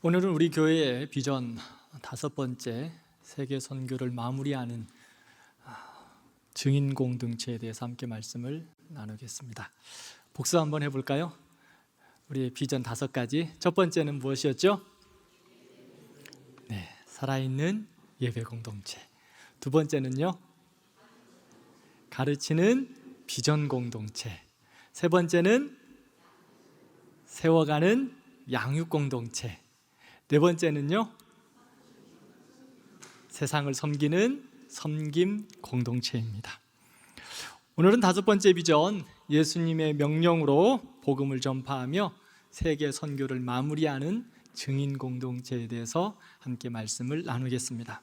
오늘은 우리 교회의 비전 5번째 세계 선교를 마무리하는 증인 공동체에 대해서 함께 말씀을 나누겠습니다. 복습 한번 해볼까요? 우리의 비전 5가지. 첫 번째는 무엇이었죠? 네, 살아있는 예배 공동체. 두 번째는요, 가르치는 비전 공동체. 세 번째는 세워가는 양육 공동체. 네 번째는요, 세상을 섬기는 섬김 공동체입니다. 오늘은 5번째 비전, 예수님의 명령으로 복음을 전파하며 세계 선교를 마무리하는 증인 공동체에 대해서 함께 말씀을 나누겠습니다.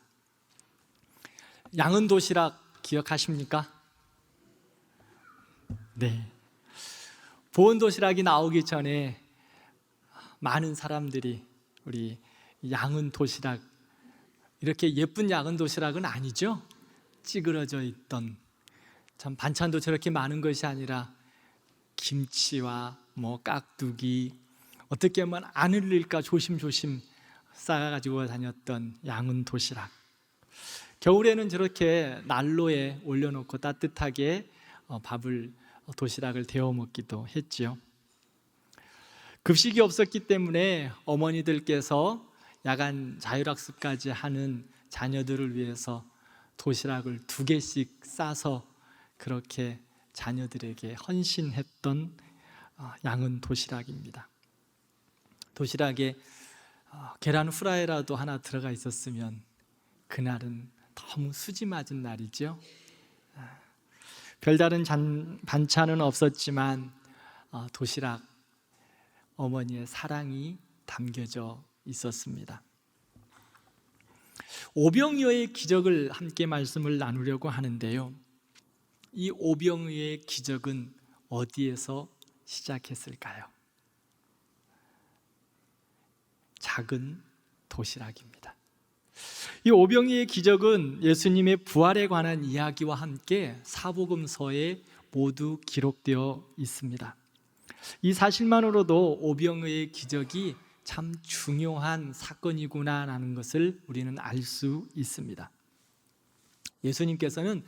양은 도시락 기억하십니까? 네. 보온 도시락이 나오기 전에 많은 사람들이 우리 양은 도시락, 이렇게 예쁜 양은 도시락은 아니죠. 찌그러져 있던, 참 반찬도 저렇게 많은 것이 아니라 김치와 깍두기, 어떻게 하면 안 흘릴까 조심조심 싸가지고 다녔던 양은 도시락. 겨울에는 저렇게 난로에 올려놓고 따뜻하게 도시락을 데워 먹기도 했죠. 급식이 없었기 때문에 어머니들께서 야간 자율학습까지 하는 자녀들을 위해서 도시락을 2개씩 싸서 그렇게 자녀들에게 헌신했던 양은 도시락입니다. 도시락에 계란 후라이라도 하나 들어가 있었으면 그날은 너무 수지 맞은 날이죠. 별다른 반찬은 없었지만 도시락, 어머니의 사랑이 담겨져 있었습니다. 오병이어의 기적을 함께 말씀을 나누려고 하는데요, 이 오병이어의 기적은 어디에서 시작했을까요? 작은 도시락입니다. 이 오병이어의 기적은 예수님의 부활에 관한 이야기와 함께 사복음서에 모두 기록되어 있습니다. 이 사실만으로도 오병이어의 기적이 참 중요한 사건이구나라는 것을 우리는 알 수 있습니다. 예수님께서는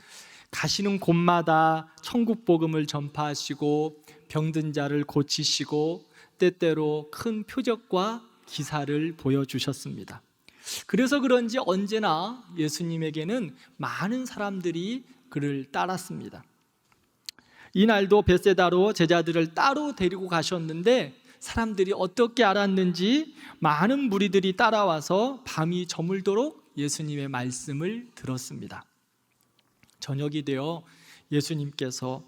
가시는 곳마다 천국 복음을 전파하시고 병든 자를 고치시고 때때로 큰 표적과 기사를 보여주셨습니다. 그래서 그런지 언제나 예수님에게는 많은 사람들이 그를 따랐습니다. 이날도 벳세다로 제자들을 따로 데리고 가셨는데 사람들이 어떻게 알았는지 많은 무리들이 따라와서 밤이 저물도록 예수님의 말씀을 들었습니다. 저녁이 되어 예수님께서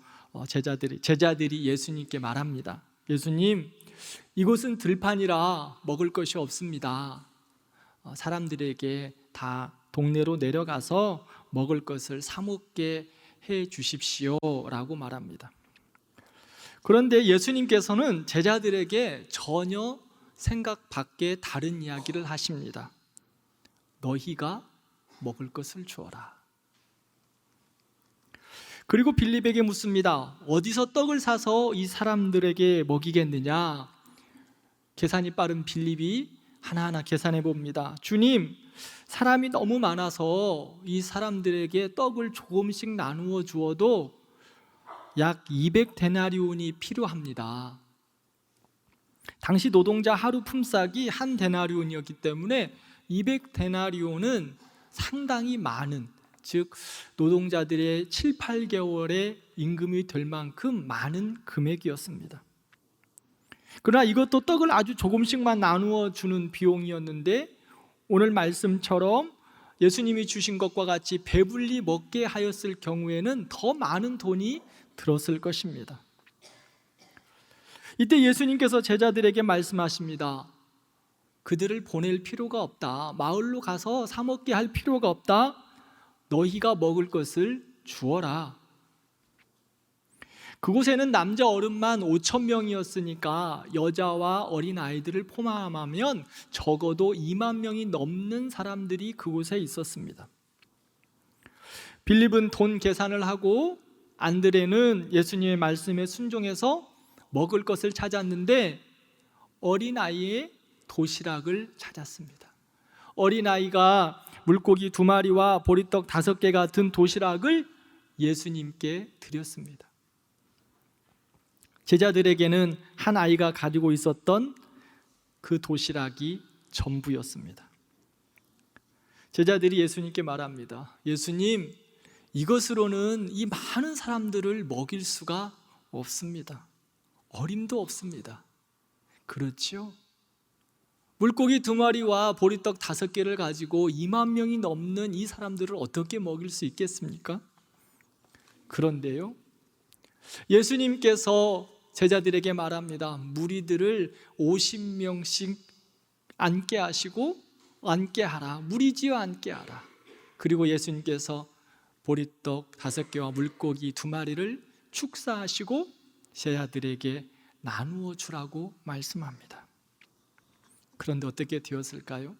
제자들이 예수님께 말합니다. 예수님, 이곳은 들판이라 먹을 것이 없습니다. 사람들에게 다 동네로 내려가서 먹을 것을 사 먹게 해 주십시오 라고 말합니다. 그런데 예수님께서는 제자들에게 전혀 생각 밖의 다른 이야기를 하십니다. 너희가 먹을 것을 주어라. 그리고 빌립에게 묻습니다. 어디서 떡을 사서 이 사람들에게 먹이겠느냐? 계산이 빠른 빌립이 하나하나 계산해 봅니다. 주님, 사람이 너무 많아서 이 사람들에게 떡을 조금씩 나누어 주어도 약 200데나리온이 필요합니다. 당시 노동자 하루 품삯이 1데나리온이었기 때문에 200데나리온은 상당히 많은, 즉 노동자들의 7, 8개월의 임금이 될 만큼 많은 금액이었습니다. 그러나 이것도 떡을 아주 조금씩만 나누어 주는 비용이었는데 오늘 말씀처럼 예수님이 주신 것과 같이 배불리 먹게 하였을 경우에는 더 많은 돈이 들었을 것입니다. 이때 예수님께서 제자들에게 말씀하십니다. 그들을 보낼 필요가 없다. 마을로 가서 사 먹게 할 필요가 없다. 너희가 먹을 것을 주어라. 그곳에는 남자 어른만 5,000명이었으니까 여자와 어린 아이들을 포함하면 적어도 2만 명이 넘는 사람들이 그곳에 있었습니다. 빌립은 돈 계산을 하고 안드레는 예수님의 말씀에 순종해서 먹을 것을 찾았는데 어린아이의 도시락을 찾았습니다. 어린아이가 물고기 2마리와 보리떡 5개가 든 도시락을 예수님께 드렸습니다. 제자들에게는 한 아이가 가지고 있었던 그 도시락이 전부였습니다. 제자들이 예수님께 말합니다. 예수님, 이것으로는 이 많은 사람들을 먹일 수가 없습니다. 어림도 없습니다. 그렇죠? 물고기 2마리와 보리떡 5개를 가지고 2만 명이 넘는 이 사람들을 어떻게 먹일 수 있겠습니까? 그런데요, 예수님께서 제자들에게 말합니다. 무리들을 50명씩 앉게 하시고 앉게 하라. 무리지어 앉게 하라. 그리고 예수님께서 보리떡 5개와 물고기 2마리를 축사하시고 제자들에게 나누어 주라고 말씀합니다. 그런데 어떻게 되었을까요?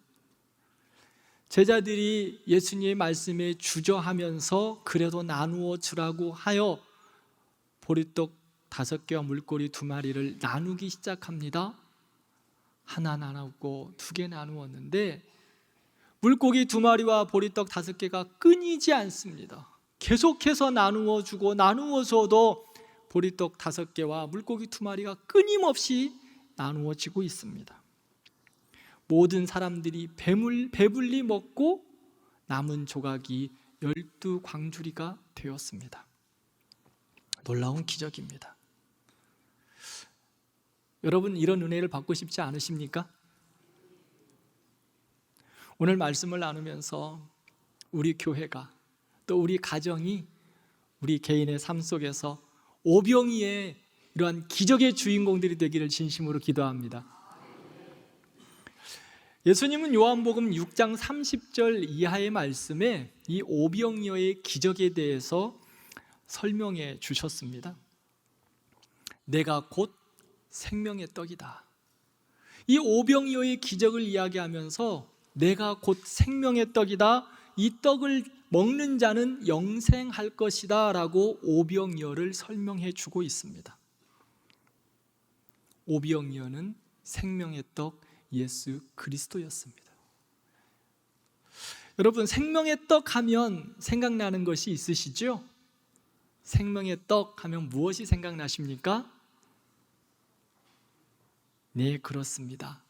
제자들이 예수님의 말씀에 주저하면서 그래도 나누어 주라고 하여 보리떡 5개와 물고기 2마리를 나누기 시작합니다. 하나 나누고 2개 나누었는데 물고기 2마리와 보리떡 5개가 끊이지 않습니다. 계속해서 나누어 주고 나누어 줘도 보리떡 5개와 물고기 2마리가 끊임없이 나누어지고 있습니다. 모든 사람들이 배불리 먹고 남은 조각이 12광주리가 되었습니다. 놀라운 기적입니다. 여러분, 이런 은혜를 받고 싶지 않으십니까? 오늘 말씀을 나누면서 우리 교회가 또 우리 가정이 우리 개인의 삶 속에서 오병이의 이러한 기적의 주인공들이 되기를 진심으로 기도합니다. 예수님은 요한복음 6장 30절 이하의 말씀에 이 오병이어의 기적에 대해서 설명해 주셨습니다. 내가 곧 생명의 떡이다. 이 오병이어의 기적을 이야기하면서 내가 곧 생명의 떡이다. 이 떡을 먹는 자는 영생할 것이다 라고 오병이어를 설명해 주고 있습니다. 오병이어는 생명의 떡 예수 그리스도였습니다. 여러분, 생명의 떡 하면 생각나는 것이 있으시죠? 생명의 떡 하면 무엇이 생각나십니까? 네, 그렇습니다.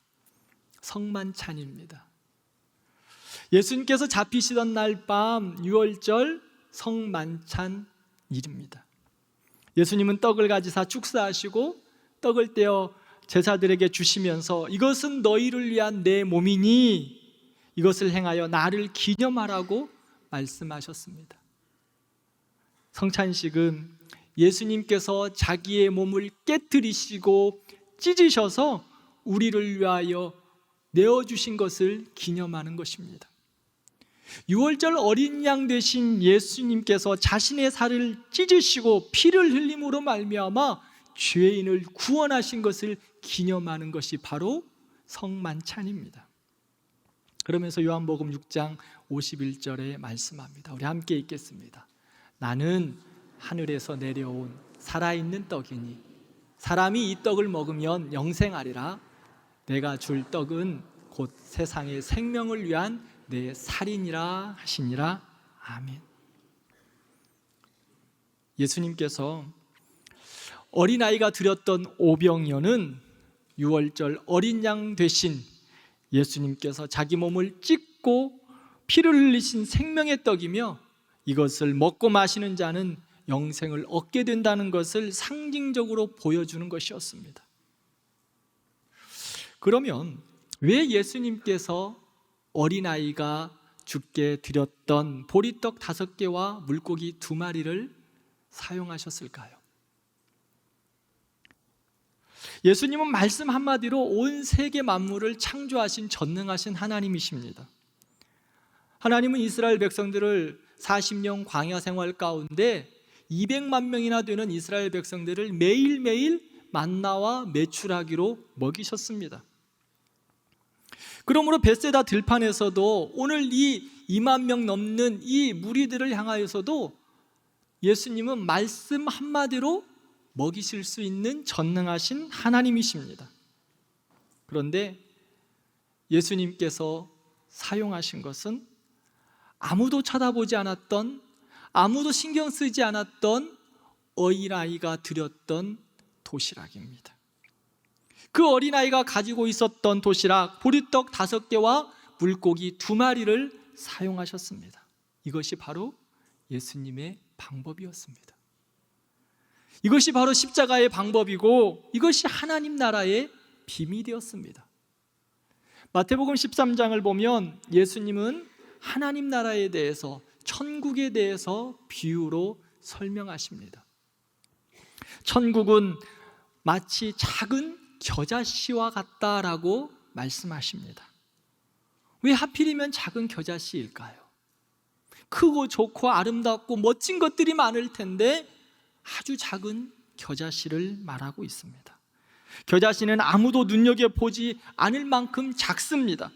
성만찬입니다. 예수님께서 잡히시던 날 밤 유월절 성만찬일입니다. 예수님은 떡을 가지사 축사하시고 떡을 떼어 제사들에게 주시면서 이것은 너희를 위한 내 몸이니 이것을 행하여 나를 기념하라고 말씀하셨습니다. 성찬식은 예수님께서 자기의 몸을 깨뜨리시고 찢으셔서 우리를 위하여 내어주신 것을 기념하는 것입니다. 유월절 어린 양 되신 예수님께서 자신의 살을 찢으시고 피를 흘림으로 말미암아 죄인을 구원하신 것을 기념하는 것이 바로 성만찬입니다. 그러면서 요한복음 6장 51절에 말씀합니다. 우리 함께 읽겠습니다. 나는 하늘에서 내려온 살아있는 떡이니 사람이 이 떡을 먹으면 영생하리라. 내가 줄 떡은 곧 세상의 생명을 위한 내 살이니라 하시니라. 아멘. 예수님께서 어린아이가 드렸던 오병이어는 유월절 어린 양 되신 예수님께서 자기 몸을 찢고 피를 흘리신 생명의 떡이며 이것을 먹고 마시는 자는 영생을 얻게 된다는 것을 상징적으로 보여주는 것이었습니다. 그러면 왜 예수님께서 어린아이가 주께 드렸던 보리떡 5개와 물고기 2마리를 사용하셨을까요? 예수님은 말씀 한마디로 온 세계 만물을 창조하신 전능하신 하나님이십니다. 하나님은 이스라엘 백성들을 40년 광야 생활 가운데 200만 명이나 되는 이스라엘 백성들을 매일매일 만나와 메추라기로 먹이셨습니다. 그러므로 벳세다 들판에서도 오늘 이 2만 명 넘는 이 무리들을 향하여서도 예수님은 말씀 한마디로 먹이실 수 있는 전능하신 하나님이십니다. 그런데 예수님께서 사용하신 것은 아무도 쳐다보지 않았던, 아무도 신경 쓰지 않았던 어린아이가 드렸던 도시락입니다. 그 어린아이가 가지고 있었던 도시락 보리떡 5개와 물고기 2마리를 사용하셨습니다. 이것이 바로 예수님의 방법이었습니다. 이것이 바로 십자가의 방법이고 이것이 하나님 나라의 비밀이었습니다. 마태복음 13장을 보면 예수님은 하나님 나라에 대해서, 천국에 대해서 비유로 설명하십니다. 천국은 마치 작은 겨자씨와 같다라고 말씀하십니다. 왜 하필이면 작은 겨자씨일까요? 크고 좋고 아름답고 멋진 것들이 많을 텐데 아주 작은 겨자씨를 말하고 있습니다. 겨자씨는 아무도 눈여겨보지 않을 만큼 작습니다.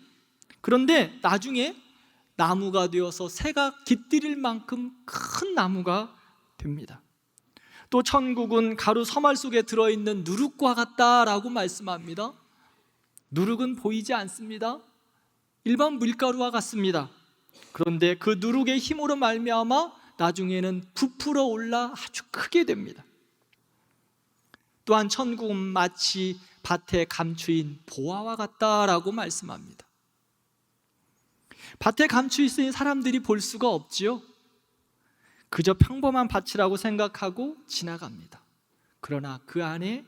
그런데 나중에 나무가 되어서 새가 깃들일 만큼 큰 나무가 됩니다. 또 천국은 가루 서말 속에 들어있는 누룩과 같다라고 말씀합니다. 누룩은 보이지 않습니다. 일반 밀가루와 같습니다. 그런데 그 누룩의 힘으로 말미암아 나중에는 부풀어 올라 아주 크게 됩니다. 또한 천국은 마치 밭에 감추인 보화와 같다라고 말씀합니다. 밭에 감추 있으니 사람들이 볼 수가 없지요. 그저 평범한 밭이라고 생각하고 지나갑니다. 그러나 그 안에,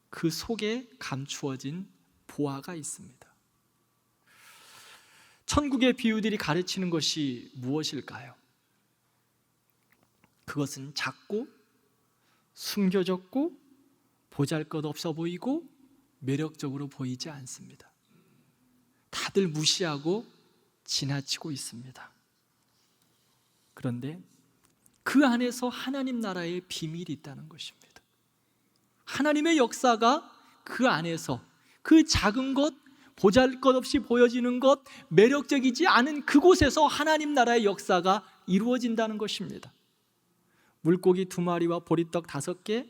그 속에 감추어진 보화가 있습니다. 천국의 비유들이 가르치는 것이 무엇일까요? 그것은 작고 숨겨졌고 보잘것없어 보이고 매력적으로 보이지 않습니다. 다들 무시하고 지나치고 있습니다. 그런데 그 안에서 하나님 나라의 비밀이 있다는 것입니다. 하나님의 역사가 그 안에서, 그 작은 것, 보잘것없이 보여지는 것, 매력적이지 않은 그곳에서 하나님 나라의 역사가 이루어진다는 것입니다. 물고기 2마리와 보리떡 5개,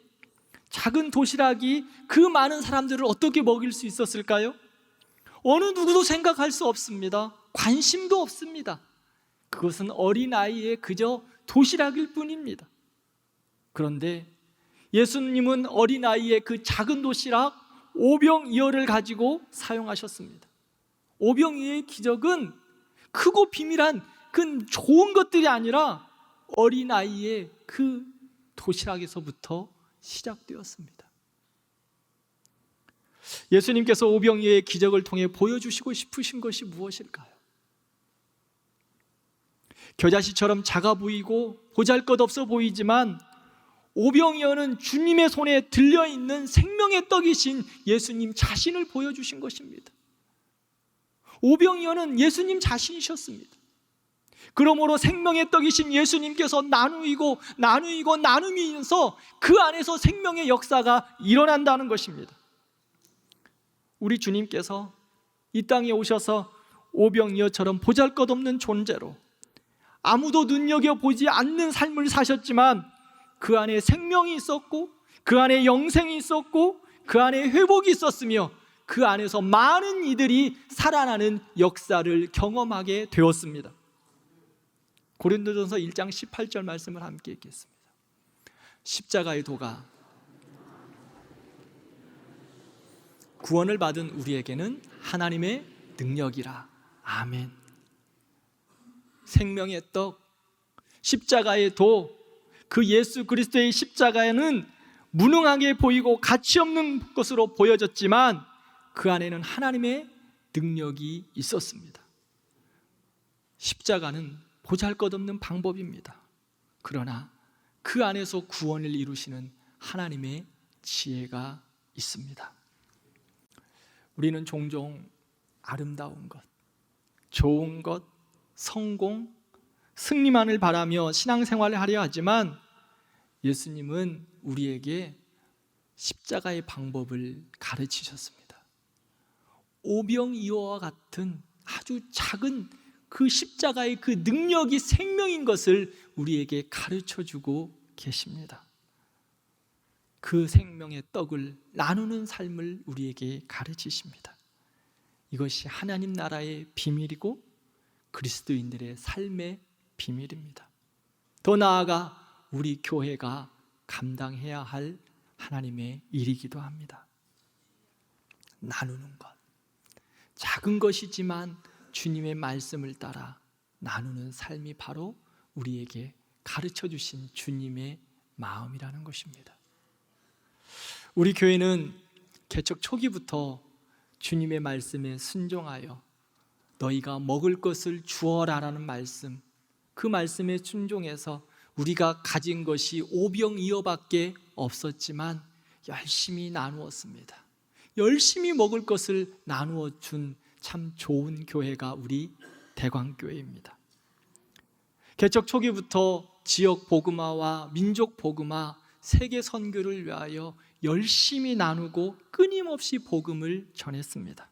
작은 도시락이 그 많은 사람들을 어떻게 먹일 수 있었을까요? 어느 누구도 생각할 수 없습니다. 관심도 없습니다. 그것은 어린아이의 그저 도시락일 뿐입니다. 그런데 예수님은 어린아이의 그 작은 도시락 오병이어를 가지고 사용하셨습니다. 오병이어의 기적은 크고 비밀한 그 좋은 것들이 아니라 어린아이의 그 도시락에서부터 시작되었습니다. 예수님께서 오병이어의 기적을 통해 보여주시고 싶으신 것이 무엇일까요? 겨자씨처럼 작아 보이고 보잘것없어 보이지만 오병이어는 주님의 손에 들려있는 생명의 떡이신 예수님 자신을 보여주신 것입니다. 오병이어는 예수님 자신이셨습니다. 그러므로 생명의 떡이신 예수님께서 나누면서 그 안에서 생명의 역사가 일어난다는 것입니다. 우리 주님께서 이 땅에 오셔서 오병이어처럼 보잘것없는 존재로 아무도 눈여겨보지 않는 삶을 사셨지만 그 안에 생명이 있었고 그 안에 영생이 있었고 그 안에 회복이 있었으며 그 안에서 많은 이들이 살아나는 역사를 경험하게 되었습니다. 고린도전서 1장 18절 말씀을 함께 읽겠습니다. 십자가의 도가 구원을 받은 우리에게는 하나님의 능력이라. 아멘. 생명의 떡, 십자가의 도, 그 예수 그리스도의 십자가에는 무능하게 보이고 가치 없는 것으로 보여졌지만 그 안에는 하나님의 능력이 있었습니다. 십자가는 보잘것없는 방법입니다. 그러나 그 안에서 구원을 이루시는 하나님의 지혜가 있습니다. 우리는 종종 아름다운 것, 좋은 것, 성공, 승리만을 바라며 신앙생활을 하려 하지만 예수님은 우리에게 십자가의 방법을 가르치셨습니다. 오병이어와 같은 아주 작은 그 십자가의 그 능력이 생명인 것을 우리에게 가르쳐주고 계십니다. 그 생명의 떡을 나누는 삶을 우리에게 가르치십니다. 이것이 하나님 나라의 비밀이고 그리스도인들의 삶의 비밀입니다. 더 나아가 우리 교회가 감당해야 할 하나님의 일이기도 합니다. 나누는 것, 작은 것이지만 주님의 말씀을 따라 나누는 삶이 바로 우리에게 가르쳐 주신 주님의 마음이라는 것입니다. 우리 교회는 개척 초기부터 주님의 말씀에 순종하여 너희가 먹을 것을 주어라라는 말씀, 그 말씀에 순종해서 우리가 가진 것이 오병이어밖에 없었지만 열심히 나누었습니다. 열심히 먹을 것을 나누어 준 참 좋은 교회가 우리 대광교회입니다. 개척 초기부터 지역 복음화와 민족 복음화, 세계 선교를 위하여 열심히 나누고 끊임없이 복음을 전했습니다.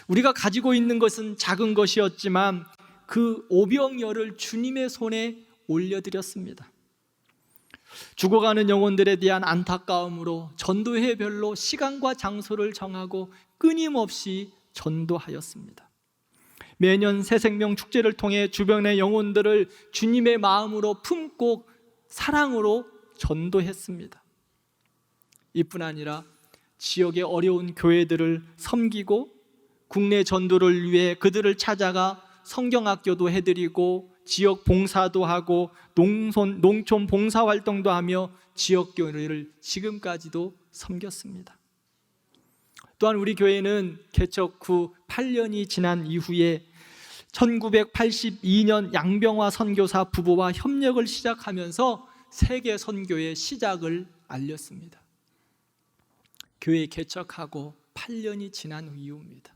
우리가 가지고 있는 것은 작은 것이었지만 그 오병이어를 주님의 손에 올려드렸습니다. 죽어가는 영혼들에 대한 안타까움으로 전도회별로 시간과 장소를 정하고 끊임없이 전도하였습니다. 매년 새생명 축제를 통해 주변의 영혼들을 주님의 마음으로 품고 사랑으로 전도했습니다. 이뿐 아니라 지역의 어려운 교회들을 섬기고 국내 전도를 위해 그들을 찾아가 성경학교도 해드리고 지역 봉사도 하고 농촌 봉사활동도 하며 지역교회를 지금까지도 섬겼습니다. 또한 우리 교회는 개척 후 8년이 지난 이후에 1982년 양병화 선교사 부부와 협력을 시작하면서 세계 선교의 시작을 알렸습니다. 교회 개척하고 8년이 지난 이후입니다.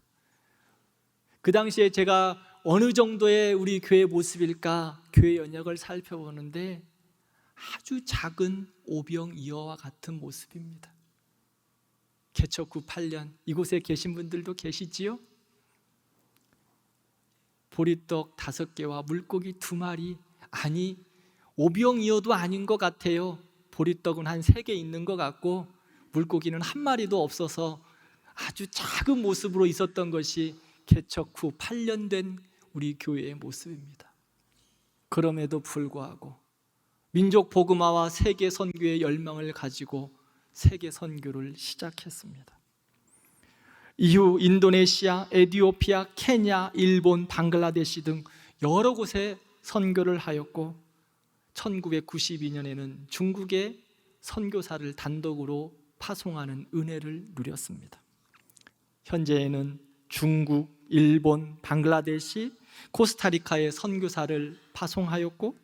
그 당시에 제가 어느 정도의 우리 교회 모습일까 교회 연역을 살펴보는데 아주 작은 오병이어와 같은 모습입니다. 개척 후 8년, 이곳에 계신 분들도 계시지요? 보리떡 5개와 물고기 2마리, 아니 오병이어도 아닌 것 같아요. 보리떡은 한 3개 있는 것 같고 물고기는 1마리도 없어서 아주 작은 모습으로 있었던 것이 개척 후 8년 된 우리 교회의 모습입니다. 그럼에도 불구하고 민족 복음화와 세계 선교의 열망을 가지고 세계 선교를 시작했습니다. 이후 인도네시아, 에티오피아, 케냐, 일본, 방글라데시 등 여러 곳에 선교를 하였고 1992년에는 중국에 선교사를 단독으로 파송하는 은혜를 누렸습니다. 현재에는 중국, 일본, 방글라데시, 코스타리카에 선교사를 파송하였고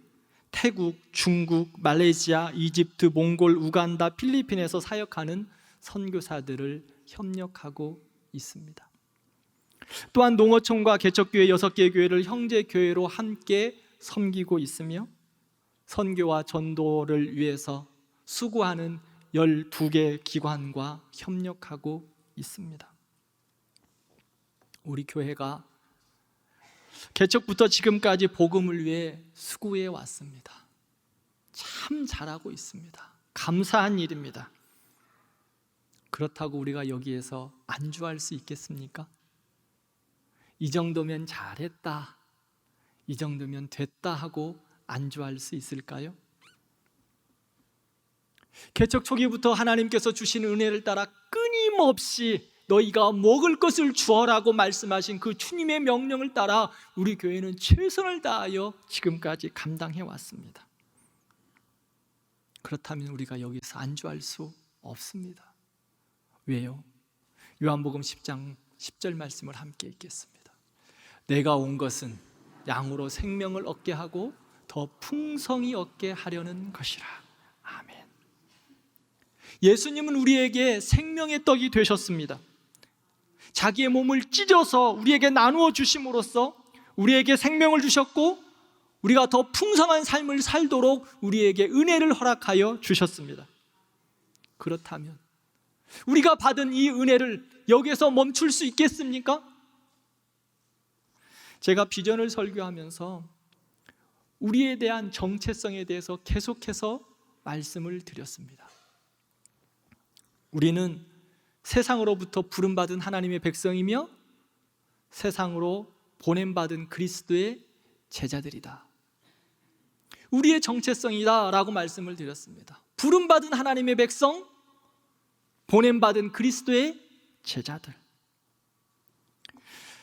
태국, 중국, 말레이시아, 이집트, 몽골, 우간다, 필리핀에서 사역하는 선교사들을 협력하고 있습니다. 또한 농어촌과 개척교회 6개 교회를 형제교회로 함께 섬기고 있으며 선교와 전도를 위해서 수고하는 12개 기관과 협력하고 있습니다. 우리 교회가 개척부터 지금까지 복음을 위해 수고해 왔습니다. 참 잘하고 있습니다. 감사한 일입니다. 그렇다고 우리가 여기에서 안주할 수 있겠습니까? 이 정도면 잘했다, 이 정도면 됐다 하고 안주할 수 있을까요? 개척 초기부터 하나님께서 주신 은혜를 따라 끊임없이 너희가 먹을 것을 주어라고 말씀하신 그 주님의 명령을 따라 우리 교회는 최선을 다하여 지금까지 감당해 왔습니다. 그렇다면 우리가 여기서 안주할 수 없습니다. 왜요? 요한복음 10장 10절 말씀을 함께 읽겠습니다. 내가 온 것은 양으로 생명을 얻게 하고 더 풍성히 얻게 하려는 것이라. 아멘. 예수님은 우리에게 생명의 떡이 되셨습니다. 자기의 몸을 찢어서 우리에게 나누어 주심으로써 우리에게 생명을 주셨고 우리가 더 풍성한 삶을 살도록 우리에게 은혜를 허락하여 주셨습니다. 그렇다면 우리가 받은 이 은혜를 여기서 멈출 수 있겠습니까? 제가 비전을 설교하면서 우리에 대한 정체성에 대해서 계속해서 말씀을 드렸습니다. 우리는 세상으로부터 부름받은 하나님의 백성이며 세상으로 보냄받은 그리스도의 제자들이다. 우리의 정체성이다 라고 말씀을 드렸습니다. 부름받은 하나님의 백성, 보냄받은 그리스도의 제자들.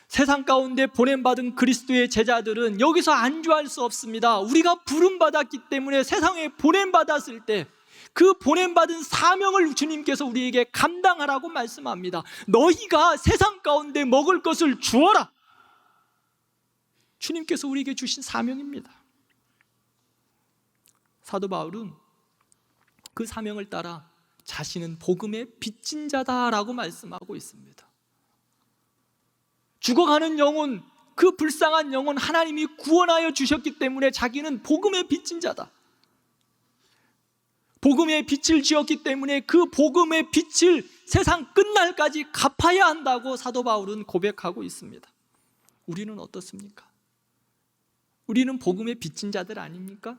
세상 가운데 보냄받은 그리스도의 제자들은 여기서 안주할 수 없습니다. 우리가 부름받았기 때문에 세상에 보냄받았을 때 그 보냄받은 사명을 주님께서 우리에게 감당하라고 말씀합니다. 너희가 세상 가운데 먹을 것을 주어라. 주님께서 우리에게 주신 사명입니다. 사도 바울은 그 사명을 따라 자신은 복음의 빚진 자다라고 말씀하고 있습니다. 죽어가는 영혼, 그 불쌍한 영혼 하나님이 구원하여 주셨기 때문에 자기는 복음의 빚진 자다. 복음의 빚을 지었기 때문에 그 복음의 빚을 세상 끝날까지 갚아야 한다고 사도 바울은 고백하고 있습니다. 우리는 어떻습니까? 우리는 복음의 빚진 자들 아닙니까?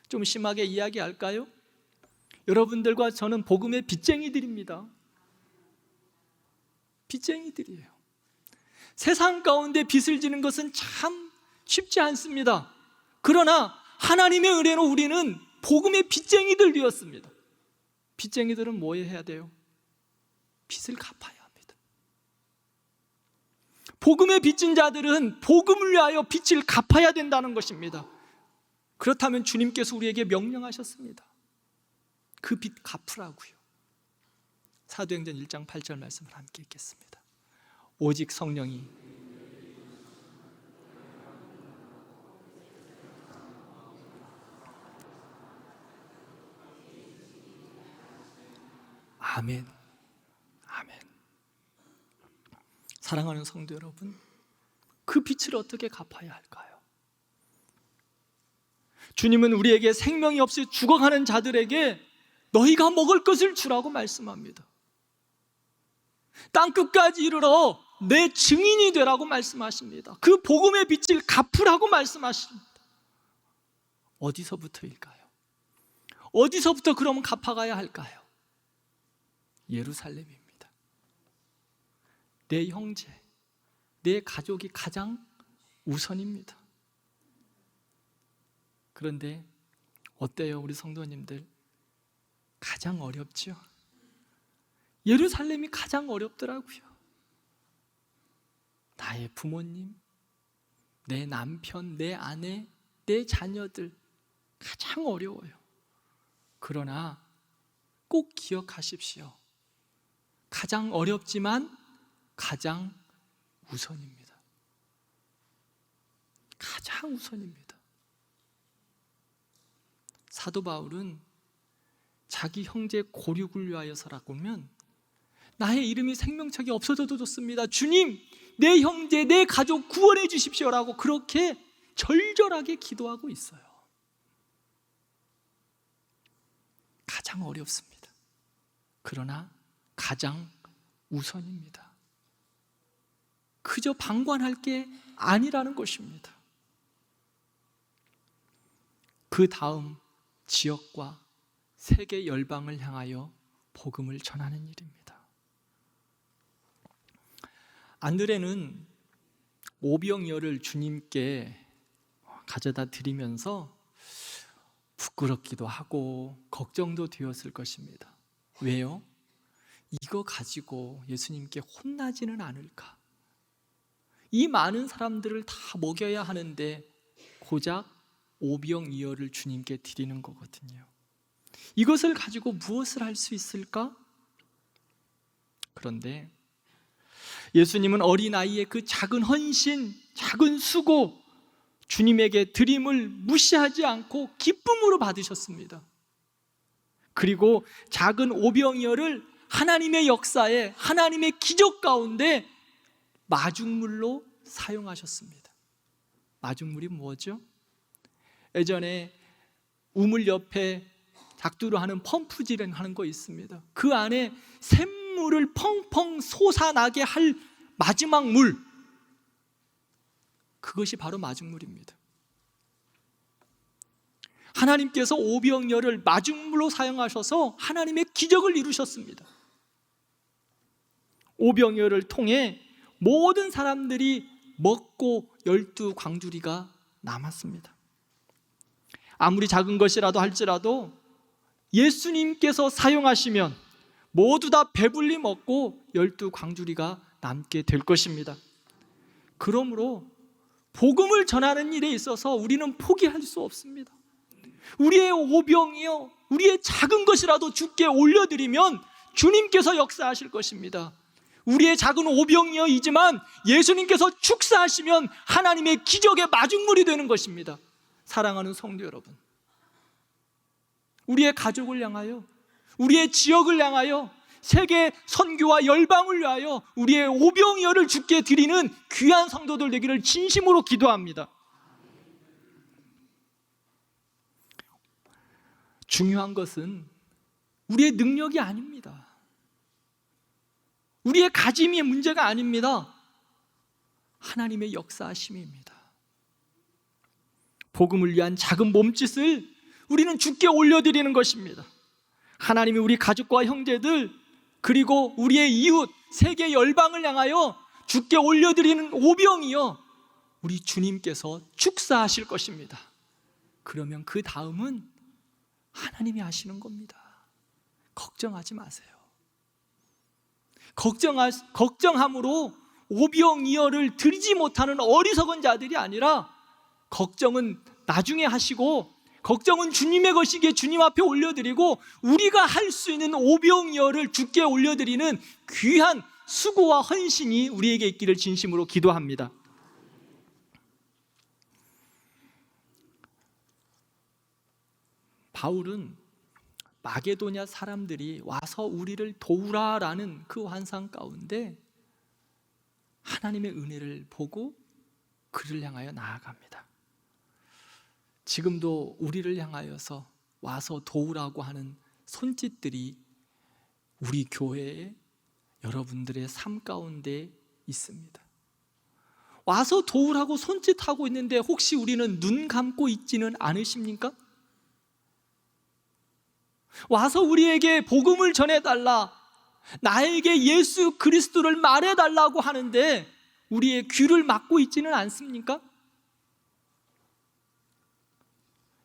좀 심하게 이야기할까요? 여러분들과 저는 복음의 빚쟁이들입니다. 빚쟁이들이에요. 세상 가운데 빚을 지는 것은 참 쉽지 않습니다. 그러나 하나님의 은혜로 우리는 복음의 빚쟁이들 되었습니다. 빚쟁이들은 뭐 해야 돼요? 빚을 갚아야 합니다. 복음의 빚진 자들은 복음을 위하여 빚을 갚아야 된다는 것입니다. 그렇다면 주님께서 우리에게 명령하셨습니다. 그 빚 갚으라고요. 사도행전 1장 8절 말씀을 함께 읽겠습니다. 오직 성령이 아멘. 아멘. 사랑하는 성도 여러분, 그 빚을 어떻게 갚아야 할까요? 주님은 우리에게 생명이 없이 죽어가는 자들에게 너희가 먹을 것을 주라고 말씀합니다. 땅끝까지 이르러 내 증인이 되라고 말씀하십니다. 그 복음의 빚을 갚으라고 말씀하십니다. 어디서부터일까요? 어디서부터 그러면 갚아가야 할까요? 예루살렘입니다. 내 형제, 내 가족이 가장 우선입니다. 그런데 어때요, 우리 성도님들? 가장 어렵죠? 예루살렘이 가장 어렵더라고요. 나의 부모님, 내 남편, 내 아내, 내 자녀들 가장 어려워요. 그러나 꼭 기억하십시오. 가장 어렵지만 가장 우선입니다. 가장 우선입니다. 사도 바울은 자기 형제 고륙을 위하여서라고 하면 나의 이름이 생명책에 없어져도 좋습니다. 주님, 내 형제, 내 가족 구원해 주십시오라고 그렇게 절절하게 기도하고 있어요. 가장 어렵습니다. 그러나 가장 우선입니다. 그저 방관할 게 아니라는 것입니다. 그 다음 지역과 세계 열방을 향하여 복음을 전하는 일입니다. 안드레는 오병이어를 주님께 가져다 드리면서 부끄럽기도 하고 걱정도 되었을 것입니다. 왜요? 이거 가지고 예수님께 혼나지는 않을까? 이 많은 사람들을 다 먹여야 하는데 고작 오병이어를 주님께 드리는 거거든요. 이것을 가지고 무엇을 할 수 있을까? 그런데 예수님은 어린아이의 그 작은 헌신, 작은 수고, 주님에게 드림을 무시하지 않고 기쁨으로 받으셨습니다. 그리고 작은 오병이어를 하나님의 역사에, 하나님의 기적 가운데 마중물로 사용하셨습니다. 마중물이 뭐죠? 예전에 우물 옆에 작두로 하는 펌프질을 하는 거 있습니다. 그 안에 샘물을 펑펑 솟아나게 할 마지막 물, 그것이 바로 마중물입니다. 하나님께서 오병이어를 마중물로 사용하셔서 하나님의 기적을 이루셨습니다. 오병이어를 통해 모든 사람들이 먹고 12광주리가 남았습니다. 아무리 작은 것이라도 할지라도 예수님께서 사용하시면 모두 다 배불리 먹고 12광주리가 남게 될 것입니다. 그러므로 복음을 전하는 일에 있어서 우리는 포기할 수 없습니다. 우리의 오병이요, 우리의 작은 것이라도 주께 올려드리면 주님께서 역사하실 것입니다. 우리의 작은 오병이어이지만 예수님께서 축사하시면 하나님의 기적의 마중물이 되는 것입니다. 사랑하는 성도 여러분, 우리의 가족을 향하여, 우리의 지역을 향하여, 세계 선교와 열방을 위하여 우리의 오병이어를 주께 드리는 귀한 성도들 되기를 진심으로 기도합니다. 중요한 것은 우리의 능력이 아닙니다. 우리의 가짐이 문제가 아닙니다. 하나님의 역사하심입니다. 복음을 위한 작은 몸짓을 우리는 주께 올려드리는 것입니다. 하나님이 우리 가족과 형제들, 그리고 우리의 이웃, 세계 열방을 향하여 주께 올려드리는 오병이요, 우리 주님께서 축사하실 것입니다. 그러면 그 다음은 하나님이 하시는 겁니다. 걱정하지 마세요. 걱정함으로 오병이어를 드리지 못하는 어리석은 자들이 아니라, 걱정은 나중에 하시고, 걱정은 주님의 것이기에 주님 앞에 올려드리고, 우리가 할 수 있는 오병이어를 주께 올려드리는 귀한 수고와 헌신이 우리에게 있기를 진심으로 기도합니다. 바울은 마게도냐 사람들이 와서 우리를 도우라라는 그 환상 가운데 하나님의 은혜를 보고 그를 향하여 나아갑니다. 지금도 우리를 향하여서 와서 도우라고 하는 손짓들이 우리 교회에, 여러분들의 삶 가운데 있습니다. 와서 도우라고 손짓하고 있는데 혹시 우리는 눈 감고 있지는 않으십니까? 와서 우리에게 복음을 전해달라, 나에게 예수 그리스도를 말해달라고 하는데 우리의 귀를 막고 있지는 않습니까?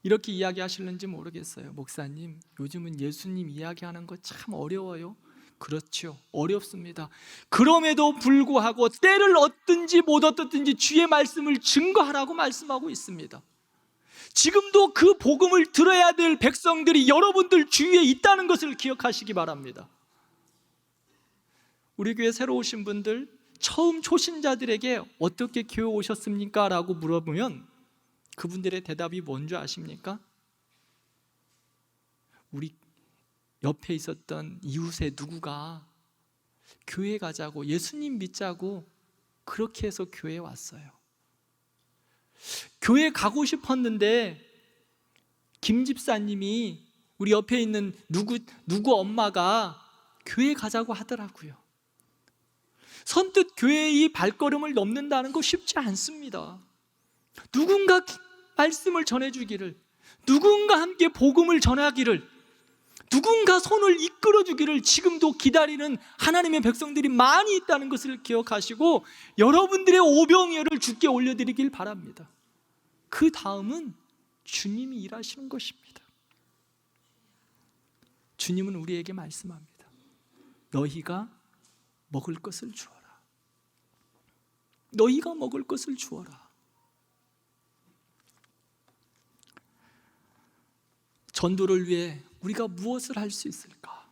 이렇게 이야기하실는지 모르겠어요. 목사님, 요즘은 예수님 이야기하는 거 참 어려워요. 그렇죠, 어렵습니다. 그럼에도 불구하고 때를 얻든지 못 얻든지 주의 말씀을 증거하라고 말씀하고 있습니다. 지금도 그 복음을 들어야 될 백성들이 여러분들 주위에 있다는 것을 기억하시기 바랍니다. 우리 교회 새로 오신 분들, 처음 초신자들에게 어떻게 교회 오셨습니까? 라고 물어보면 그분들의 대답이 뭔지 아십니까? 우리 옆에 있었던 이웃의 누구가 교회 가자고, 예수님 믿자고 그렇게 해서 교회에 왔어요. 교회 가고 싶었는데 김 집사님이 우리 옆에 있는 누구 엄마가 교회 가자고 하더라고요. 선뜻 교회의 발걸음을 넘는다는 거 쉽지 않습니다. 누군가 말씀을 전해주기를, 누군가 함께 복음을 전하기를, 누군가 손을 이끌어주기를 지금도 기다리는 하나님의 백성들이 많이 있다는 것을 기억하시고 여러분들의 오병이어를 주께 올려드리길 바랍니다. 그 다음은 주님이 일하시는 것입니다. 주님은 우리에게 말씀합니다. 너희가 먹을 것을 주어라. 너희가 먹을 것을 주어라. 전도를 위해 우리가 무엇을 할 수 있을까?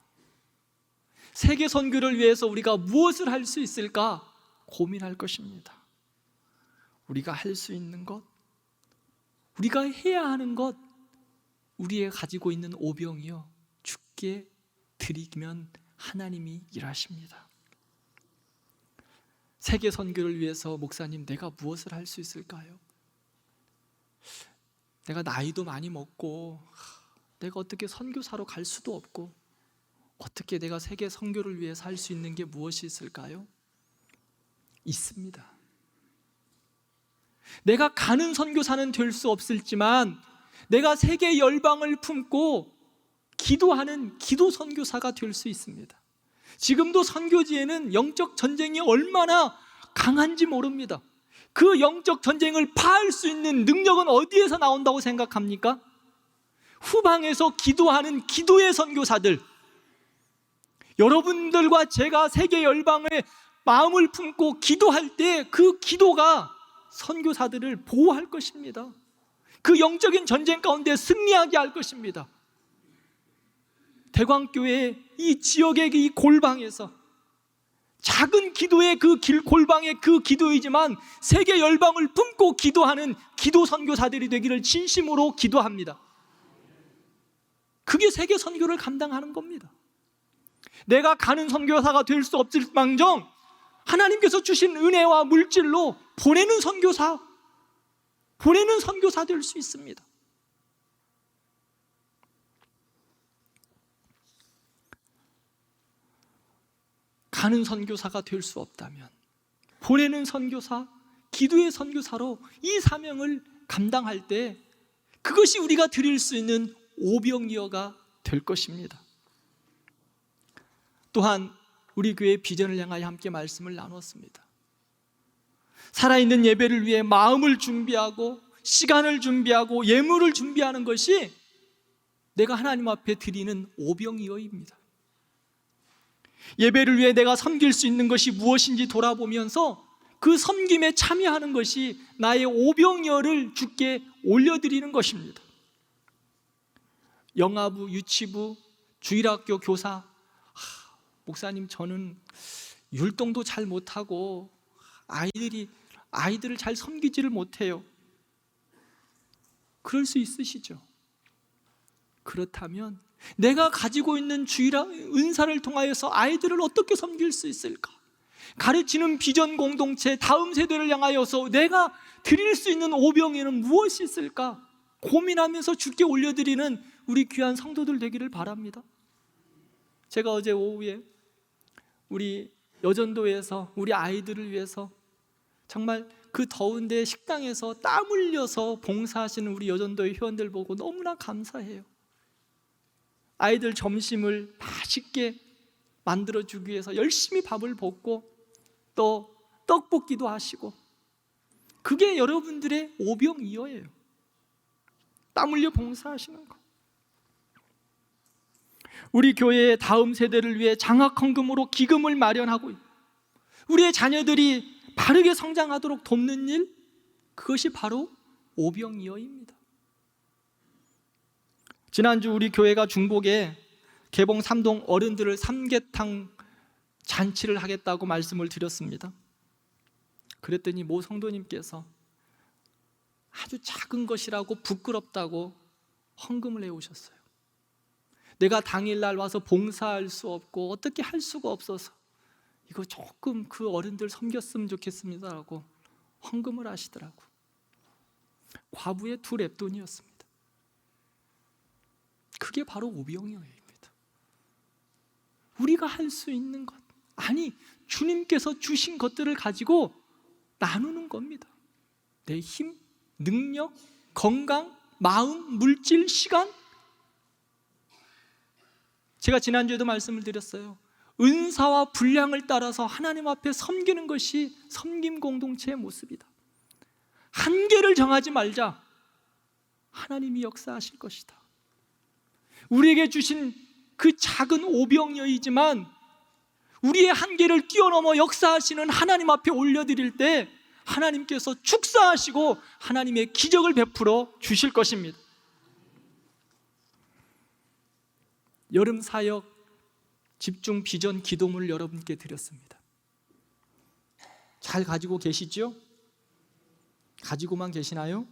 세계 선교를 위해서 우리가 무엇을 할 수 있을까? 고민할 것입니다. 우리가 할 수 있는 것, 우리가 해야 하는 것, 우리의 가지고 있는 오병이요, 주께 드리면 하나님이 일하십니다. 세계 선교를 위해서 목사님, 내가 무엇을 할 수 있을까요? 내가 나이도 많이 먹고 내가 어떻게 선교사로 갈 수도 없고 어떻게 내가 세계 선교를 위해서 할 수 있는 게 무엇이 있을까요? 있습니다. 내가 가는 선교사는 될 수 없을지만 내가 세계 열방을 품고 기도하는 기도 선교사가 될 수 있습니다. 지금도 선교지에는 영적 전쟁이 얼마나 강한지 모릅니다. 그 영적 전쟁을 파할 수 있는 능력은 어디에서 나온다고 생각합니까? 후방에서 기도하는 기도의 선교사들, 여러분들과 제가 세계 열방에 마음을 품고 기도할 때 그 기도가 선교사들을 보호할 것입니다. 그 영적인 전쟁 가운데 승리하게 할 것입니다. 대광교회 이 지역의 이 골방에서 작은 기도의 그 골방의 그 기도이지만 세계 열방을 품고 기도하는 기도 선교사들이 되기를 진심으로 기도합니다. 그게 세계 선교를 감당하는 겁니다. 내가 가는 선교사가 될 수 없을 망정 하나님께서 주신 은혜와 물질로 보내는 선교사 될 수 있습니다. 가는 선교사가 될 수 없다면 보내는 선교사, 기도의 선교사로 이 사명을 감당할 때 그것이 우리가 드릴 수 있는 오병이어가 될 것입니다. 또한 우리 교회의 비전을 향하여 함께 말씀을 나눴습니다. 살아있는 예배를 위해 마음을 준비하고 시간을 준비하고 예물을 준비하는 것이 내가 하나님 앞에 드리는 오병이어입니다. 예배를 위해 내가 섬길 수 있는 것이 무엇인지 돌아보면서 그 섬김에 참여하는 것이 나의 오병이어를 주께 올려드리는 것입니다. 영아부, 유치부, 주일학교 교사, 목사님 저는 율동도 잘 못하고 아이들을 잘 섬기지를 못해요. 그럴 수 있으시죠? 그렇다면 내가 가지고 있는 은사를 통하여서 아이들을 어떻게 섬길 수 있을까? 가르치는 비전 공동체, 다음 세대를 향하여서 내가 드릴 수 있는 오병이는 무엇이 있을까? 고민하면서 주께 올려드리는 우리 귀한 성도들 되기를 바랍니다. 제가 어제 오후에 우리 여전도에서 우리 아이들을 위해서 정말 그 더운데 식당에서 땀 흘려서 봉사하시는 우리 여전도의 회원들 보고 너무나 감사해요. 아이들 점심을 맛있게 만들어주기 위해서 열심히 밥을 볶고 또 떡볶이도 하시고, 그게 여러분들의 오병이어예요. 땀 흘려 봉사하시는 거. 우리 교회의 다음 세대를 위해 장학헌금으로 기금을 마련하고 우리의 자녀들이 바르게 성장하도록 돕는 일, 그것이 바로 오병이어입니다. 지난주 우리 교회가 중복에 개봉 3동 어른들을 삼계탕 잔치를 하겠다고 말씀을 드렸습니다. 그랬더니 모 성도님께서 아주 작은 것이라고 부끄럽다고 헌금을 해오셨어요. 내가 당일날 와서 봉사할 수 없고 어떻게 할 수가 없어서 이거 조금 그 어른들 섬겼으면 좋겠습니다라고 헌금을 하시더라고. 과부의 2랩돈이었습니다. 그게 바로 오병이어입니다. 우리가 할 수 있는 것, 아니 주님께서 주신 것들을 가지고 나누는 겁니다. 내 힘, 능력, 건강, 마음, 물질, 시간. 제가 지난주에도 말씀을 드렸어요. 은사와 분량을 따라서 하나님 앞에 섬기는 것이 섬김 공동체의 모습이다. 한계를 정하지 말자. 하나님이 역사하실 것이다. 우리에게 주신 그 작은 오병이어이지만 우리의 한계를 뛰어넘어 역사하시는 하나님 앞에 올려드릴 때 하나님께서 축사하시고 하나님의 기적을 베풀어 주실 것입니다. 여름 사역 집중 비전 기도문을 여러분께 드렸습니다. 잘 가지고 계시죠? 가지고만 계시나요?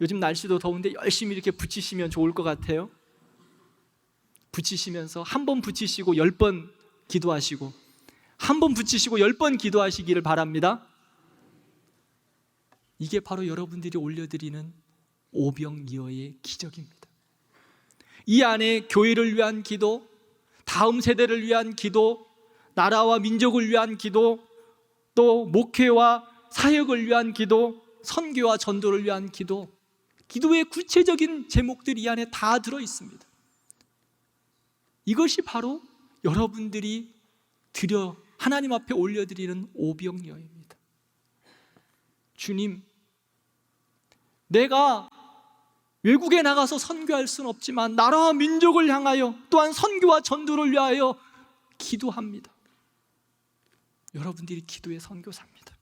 요즘 날씨도 더운데 열심히 이렇게 붙이시면 좋을 것 같아요. 붙이시면서 한 번 붙이시고 10번 기도하시고, 한 번 붙이시고 10번 기도하시기를 바랍니다. 이게 바로 여러분들이 올려드리는 오병이어의 기적입니다. 이 안에 교회를 위한 기도, 다음 세대를 위한 기도, 나라와 민족을 위한 기도, 또 목회와 사역을 위한 기도, 선교와 전도를 위한 기도, 기도의 구체적인 제목들이 이 안에 다 들어 있습니다. 이것이 바로 여러분들이 드려 하나님 앞에 올려드리는 오병이어입니다. 주님, 내가 외국에 나가서 선교할 수는 없지만 나라와 민족을 향하여 또한 선교와 전도를 위하여 기도합니다. 여러분들이 기도의 선교사입니다.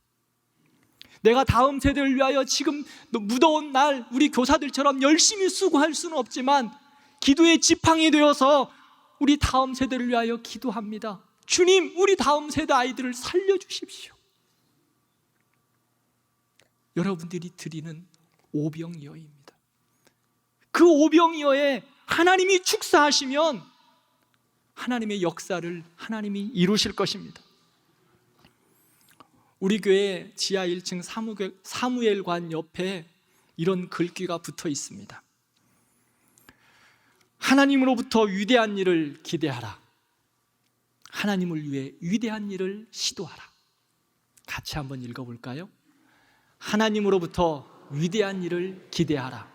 내가 다음 세대를 위하여 지금 무더운 날 우리 교사들처럼 열심히 수고할 수는 없지만 기도의 지팡이 되어서 우리 다음 세대를 위하여 기도합니다. 주님, 우리 다음 세대 아이들을 살려주십시오. 여러분들이 드리는 오병이어입니다. 그 오병이어에 하나님이 축사하시면 하나님의 역사를 하나님이 이루실 것입니다. 우리 교회 지하 1층 사무엘관 옆에 이런 글귀가 붙어 있습니다. 하나님으로부터 위대한 일을 기대하라. 하나님을 위해 위대한 일을 시도하라. 같이 한번 읽어볼까요? 하나님으로부터 위대한 일을 기대하라.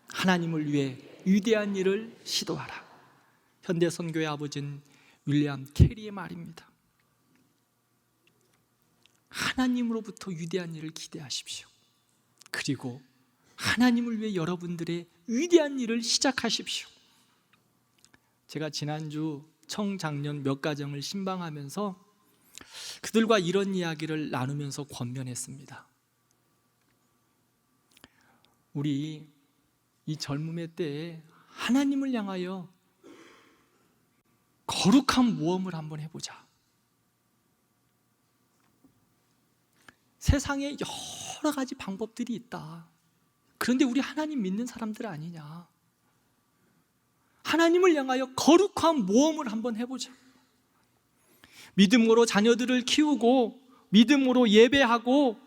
하나님을 위해 위대한 일을 시도하라. 현대선교의 아버지는 윌리엄 캐리의 말입니다. 하나님으로부터 위대한 일을 기대하십시오. 그리고 하나님을 위해 여러분들의 위대한 일을 시작하십시오. 제가 지난주 청장년 몇 가정을 신방하면서 그들과 이런 이야기를 나누면서 권면했습니다. 우리 이 젊음의 때에 하나님을 향하여 거룩한 모험을 한번 해보자. 세상에 여러 가지 방법들이 있다. 그런데 우리 하나님 믿는 사람들 아니냐. 하나님을 향하여 거룩한 모험을 한번 해보자. 믿음으로 자녀들을 키우고 믿음으로 예배하고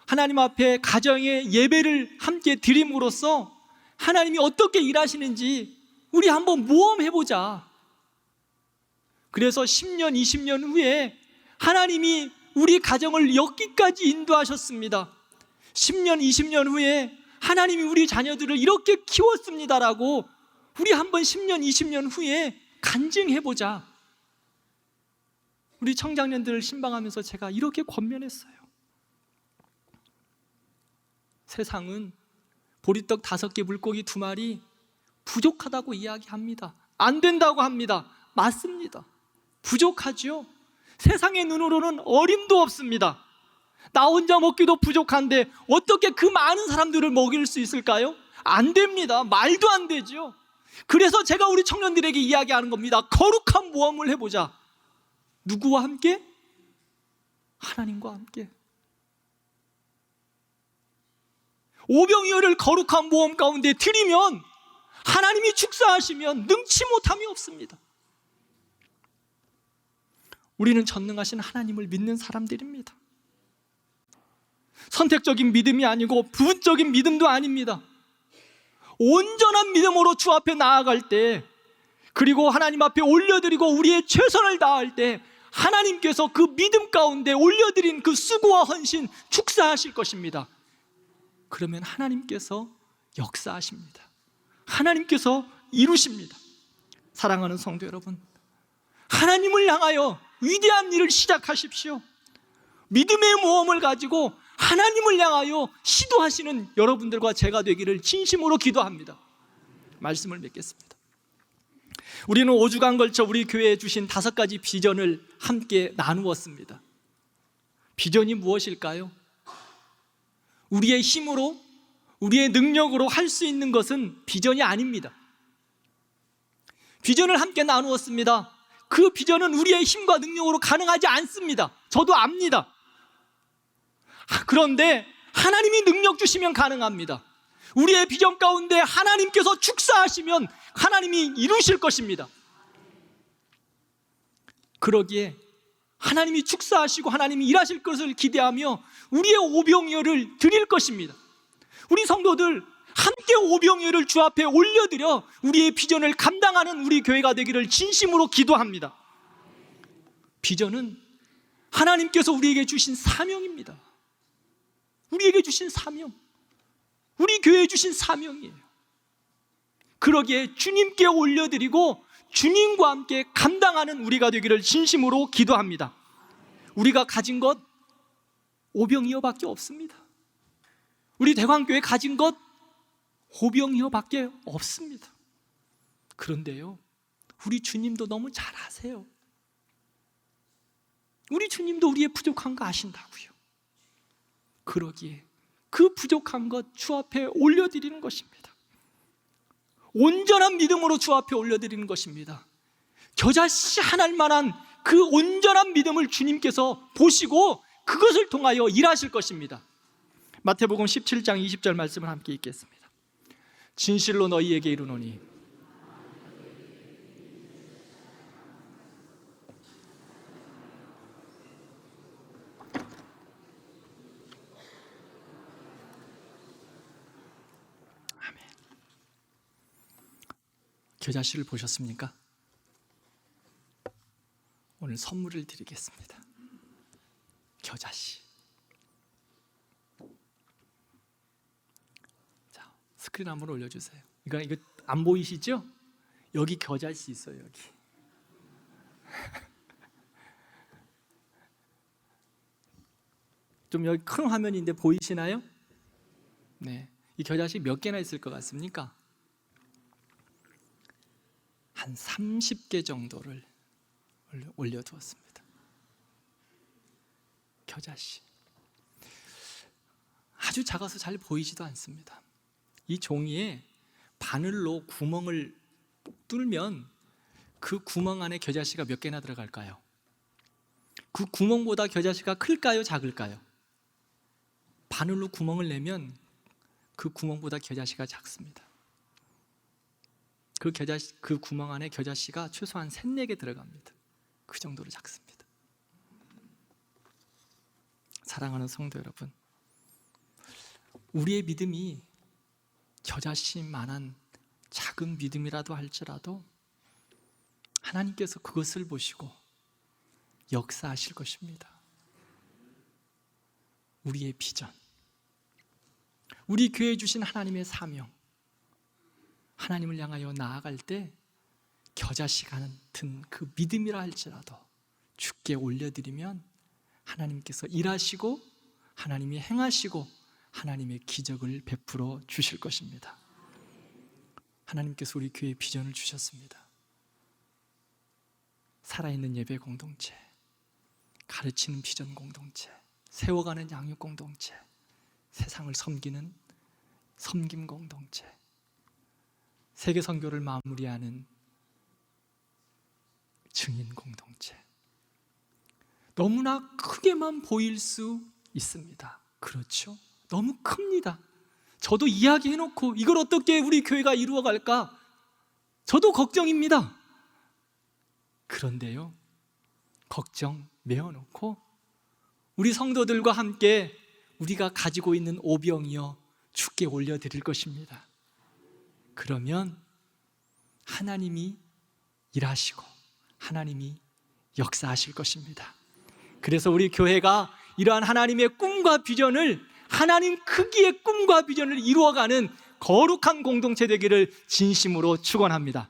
하나님 앞에 가정의 예배를 함께 드림으로써 하나님이 어떻게 일하시는지 우리 한번 모험해보자. 그래서 10년, 20년 후에 하나님이 우리 가정을 여기까지 인도하셨습니다. 10년, 20년 후에 하나님이 우리 자녀들을 이렇게 키웠습니다라고 우리 한번 10년, 20년 후에 간증해보자. 우리 청장년들을 신방하면서 제가 이렇게 권면했어요. 세상은 보리떡 5개, 물고기 2마리 부족하다고 이야기합니다. 안 된다고 합니다. 맞습니다. 부족하죠. 세상의 눈으로는 어림도 없습니다. 나 혼자 먹기도 부족한데 어떻게 그 많은 사람들을 먹일 수 있을까요? 안 됩니다. 말도 안 되죠. 그래서 제가 우리 청년들에게 이야기하는 겁니다. 거룩한 모험을 해보자. 누구와 함께? 하나님과 함께. 오병이어를 거룩한 모험 가운데 드리면 하나님이 축사하시면 능치 못함이 없습니다. 우리는 전능하신 하나님을 믿는 사람들입니다. 선택적인 믿음이 아니고 부분적인 믿음도 아닙니다. 온전한 믿음으로 주 앞에 나아갈 때, 그리고 하나님 앞에 올려드리고 우리의 최선을 다할 때 하나님께서 그 믿음 가운데 올려드린 그 수고와 헌신 축사하실 것입니다. 그러면 하나님께서 역사하십니다. 하나님께서 이루십니다. 사랑하는 성도 여러분, 하나님을 향하여 위대한 일을 시작하십시오. 믿음의 모험을 가지고 하나님을 향하여 시도하시는 여러분들과 제가 되기를 진심으로 기도합니다. 말씀을 맺겠습니다. 우리는 5주간 걸쳐 우리 교회에 주신 5가지 비전을 함께 나누었습니다. 비전이 무엇일까요? 우리의 힘으로, 우리의 능력으로 할 수 있는 것은 비전이 아닙니다. 비전을 함께 나누었습니다. 그 비전은 우리의 힘과 능력으로 가능하지 않습니다. 저도 압니다. 그런데 하나님이 능력 주시면 가능합니다. 우리의 비전 가운데 하나님께서 축사하시면 하나님이 이루실 것입니다. 그러기에 하나님이 축사하시고 하나님이 일하실 것을 기대하며 우리의 오병이어를 드릴 것입니다. 우리 성도들 함께 오병이어를 주 앞에 올려드려 우리의 비전을 감당하는 우리 교회가 되기를 진심으로 기도합니다. 비전은 하나님께서 우리에게 주신 사명입니다. 우리에게 주신 사명, 우리 교회에 주신 사명이에요. 그러기에 주님께 올려드리고 주님과 함께 감당하는 우리가 되기를 진심으로 기도합니다. 우리가 가진 것 오병이어밖에 없습니다. 우리 대광교회 가진 것 오병이어밖에 없습니다. 그런데요, 우리 주님도 너무 잘 아세요. 우리 주님도 우리의 부족한 거 아신다고요. 그러기에 그 부족한 것 주 앞에 올려드리는 것입니다. 온전한 믿음으로 주 앞에 올려드리는 것입니다. 겨자씨 하나일 만한 그 온전한 믿음을 주님께서 보시고 그것을 통하여 일하실 것입니다. 마태복음 17장 20절 말씀을 함께 읽겠습니다. 진실로 너희에게 이르노니 아멘. 겨자씨를 보셨습니까? 오늘 선물을 드리겠습니다. 겨자씨. 자, 스크린 한번 올려주세요. 이거 안 보이시죠? 여기 겨자씨 있어요. 여기. 좀 여기 큰 화면인데 보이시나요? 네, 이 겨자씨 몇 개나 있을 것 같습니까? 한 30개 정도를 올려두었습니다. 겨자씨. 아주 작아서 잘 보이지도 않습니다. 이 종이에 바늘로 구멍을 뚫면 그 구멍 안에 겨자씨가 몇 개나 들어갈까요? 그 구멍보다 겨자씨가 클까요? 작을까요? 바늘로 구멍을 내면 그 구멍보다 겨자씨가 작습니다. 그 구멍 안에 겨자씨가 최소한 3, 4개 들어갑니다. 그 정도로 작습니다. 사랑하는 성도 여러분, 우리의 믿음이 겨자씨만한 작은 믿음이라도 할지라도 하나님께서 그것을 보시고 역사하실 것입니다. 우리의 비전, 우리 교회에 주신 하나님의 사명, 하나님을 향하여 나아갈 때 겨자씨 같은 그 믿음이라 할지라도 주께 올려드리면 하나님께서 일하시고 하나님이 행하시고 하나님의 기적을 베풀어 주실 것입니다. 하나님께서 우리 교회에 비전을 주셨습니다. 살아있는 예배 공동체, 가르치는 비전 공동체, 세워가는 양육 공동체, 세상을 섬기는 섬김 공동체, 세계 선교를 마무리하는 증인 공동체. 너무나 크게만 보일 수 있습니다. 그렇죠? 너무 큽니다. 저도 이야기해놓고 이걸 어떻게 우리 교회가 이루어갈까? 저도 걱정입니다. 그런데요, 걱정 메어놓고 우리 성도들과 함께 우리가 가지고 있는 오병이어 주께 올려드릴 것입니다. 그러면 하나님이 일하시고 하나님이 역사하실 것입니다. 그래서 우리 교회가 이러한 하나님의 꿈과 비전을, 하나님 크기의 꿈과 비전을 이루어가는 거룩한 공동체 되기를 진심으로 축원합니다.